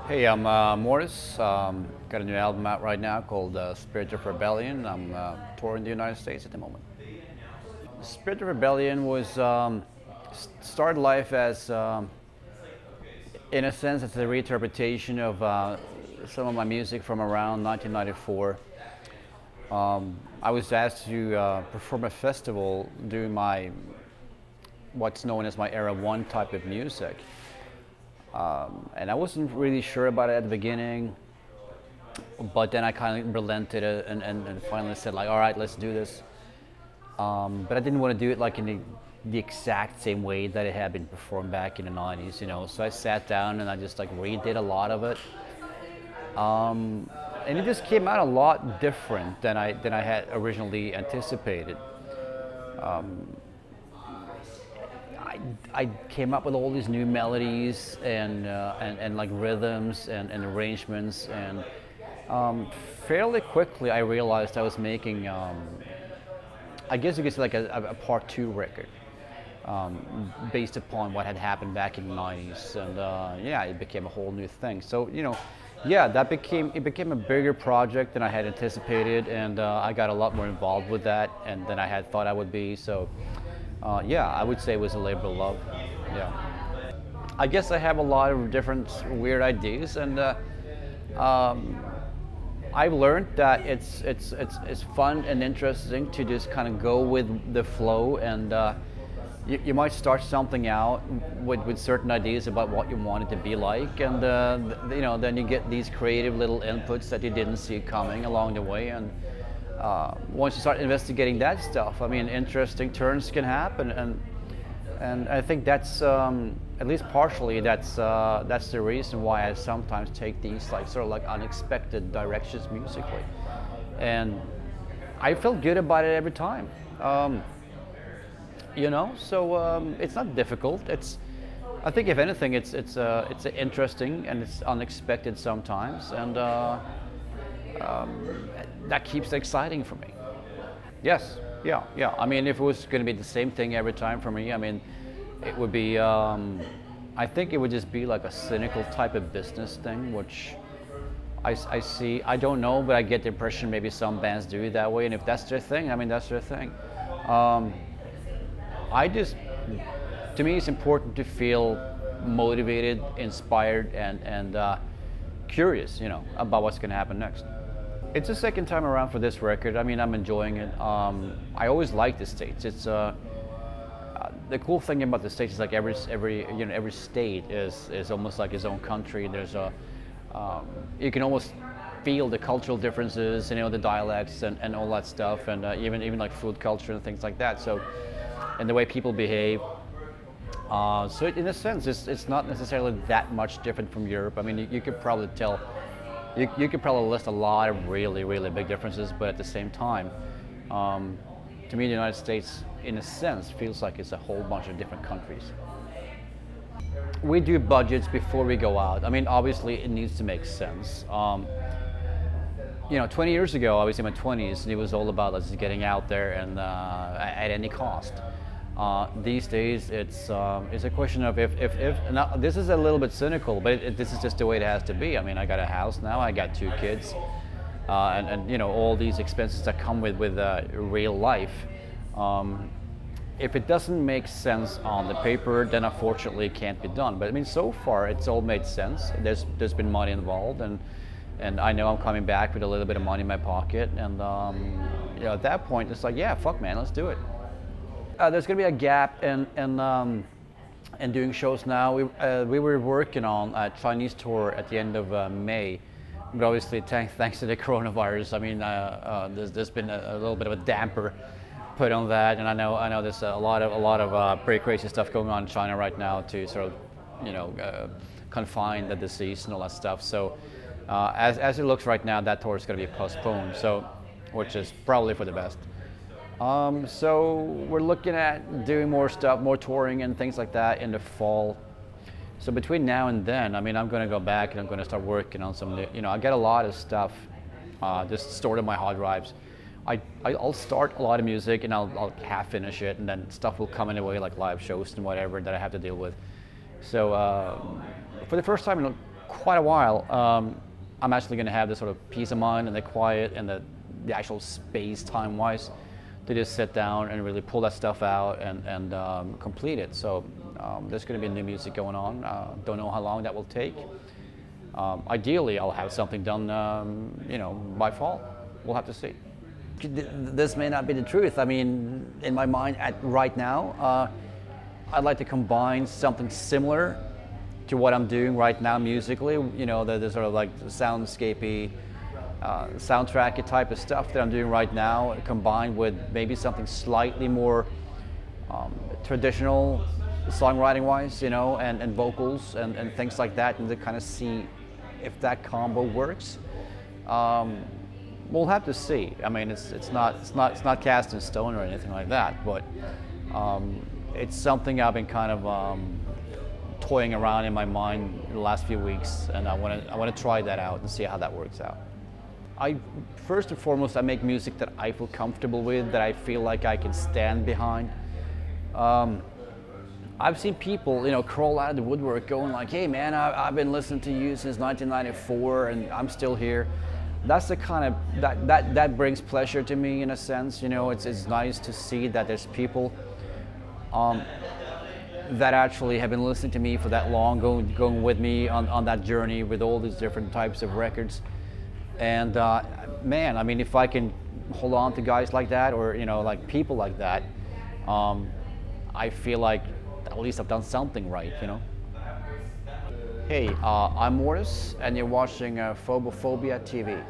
Hey, I'm Mortiis. Got a new album out right now called Spirit of Rebellion. I'm touring the United States at the moment. Spirit of Rebellion was started life as, in a sense, it's a reinterpretation of some of my music from around 1994. I was asked to perform a festival doing my what's known as my Era 1 type of music. And I wasn't really sure about it at the beginning, but then I kind of relented and finally said like, all right, let's do this. But I didn't want to do it like in the exact same way that it had been performed back in the 90s, you know. So I sat down and I just like redid a lot of it. And it just came out a lot different than I had originally anticipated. I came up with all these new melodies and like rhythms and arrangements, and fairly quickly I realized I was making, I guess you could say like a part 2 record, based upon what had happened back in the 90s, and yeah, it became a whole new thing. So, you know, yeah, it became a bigger project than I had anticipated, and I got a lot more involved with that and than I had thought I would be. So. Yeah, I would say it was a labor of love. Yeah, I guess I have a lot of different weird ideas, and I've learned that it's fun and interesting to just kind of go with the flow, and you might start something out with certain ideas about what you want it to be like, and you know, then you get these creative little inputs that you didn't see coming along the way, and once you start investigating that stuff, I mean, interesting turns can happen, and I think that's at least partially that's the reason why I sometimes take these like sort of like unexpected directions musically, and I feel good about it every time. You know, so it's not difficult. I think if anything, it's interesting and it's unexpected sometimes, and. That keeps it exciting for me. Yes, yeah. I mean, if it was going to be the same thing every time for me, I mean, it would be, I think it would just be like a cynical type of business thing, which I see, I don't know, but I get the impression maybe some bands do it that way, and if that's their thing, I mean, that's their thing. To me, it's important to feel motivated, inspired, and curious, you know, about what's going to happen next. It's the second time around for this record. I mean, I'm enjoying it. I always liked the States. It's the cool thing about the States is like every state is almost like its own country. There's you can almost feel the cultural differences, you know, the dialects and all that stuff, and even like food culture and things like that. So, and the way people behave. So in a sense, it's not necessarily that much different from Europe. I mean, you could probably tell. You could probably list a lot of really big differences, but at the same time, to me, the United States, in a sense, feels like it's a whole bunch of different countries. We do budgets before we go out. I mean, obviously, it needs to make sense. You know, 20 years ago, I was in my 20s, and it was all about just getting out there and at any cost. These days, it's a question of if now, this is a little bit cynical, but this is just the way it has to be. I mean, I got a house now, I got 2 kids, and you know, all these expenses that come with real life. If it doesn't make sense on the paper, then unfortunately it can't be done. But I mean, so far it's all made sense. There's been money involved, and I know I'm coming back with a little bit of money in my pocket, and you know, at that point it's like, yeah, fuck man, let's do it. There's going to be a gap in doing shows now. We were working on a Chinese tour at the end of May, but obviously thanks to the coronavirus, I mean, there's been a little bit of a damper put on that, and I know there's a lot of pretty crazy stuff going on in China right now to sort of, you know, confine the disease and all that stuff. So as it looks right now, that tour is going to be postponed. So, which is probably for the best. So we're looking at doing more stuff, more touring and things like that in the fall. So between now and then, I mean, I'm going to go back and I'm going to start working on some new, you know, I get a lot of stuff just stored on my hard drives. I'll start a lot of music and I'll half finish it, and then stuff will come in the way like live shows and whatever that I have to deal with. So for the first time in quite a while. I'm actually going to have this sort of peace of mind and the quiet and the actual space time-wise to just sit down and really pull that stuff out and complete it. So there's going to be new music going on. Don't know how long that will take. Ideally, I'll have something done, by fall. We'll have to see. This may not be the truth. I mean, in my mind, right now, I'd like to combine something similar to what I'm doing right now musically. The sort of like soundscapey, soundtracky type of stuff that I'm doing right now, combined with maybe something slightly more traditional songwriting-wise, and vocals and things like that, and to kind of see if that combo works. We'll have to see. I mean, it's not cast in stone or anything like that, but it's something I've been kind of toying around in my mind the last few weeks, and I want to try that out and see how that works out. First and foremost, I make music that I feel comfortable with, that I feel like I can stand behind. I've seen people, crawl out of the woodwork going like, hey man, I've been listening to you since 1994 and I'm still here. That's the kind of, that brings pleasure to me in a sense. It's nice to see that there's people that actually have been listening to me for that long, going with me on that journey with all these different types of records. And man, I mean, if I can hold on to guys like that, or like people like that, I feel like at least I've done something right, Hey, I'm Mortiis, and you're watching Phobophobia TV.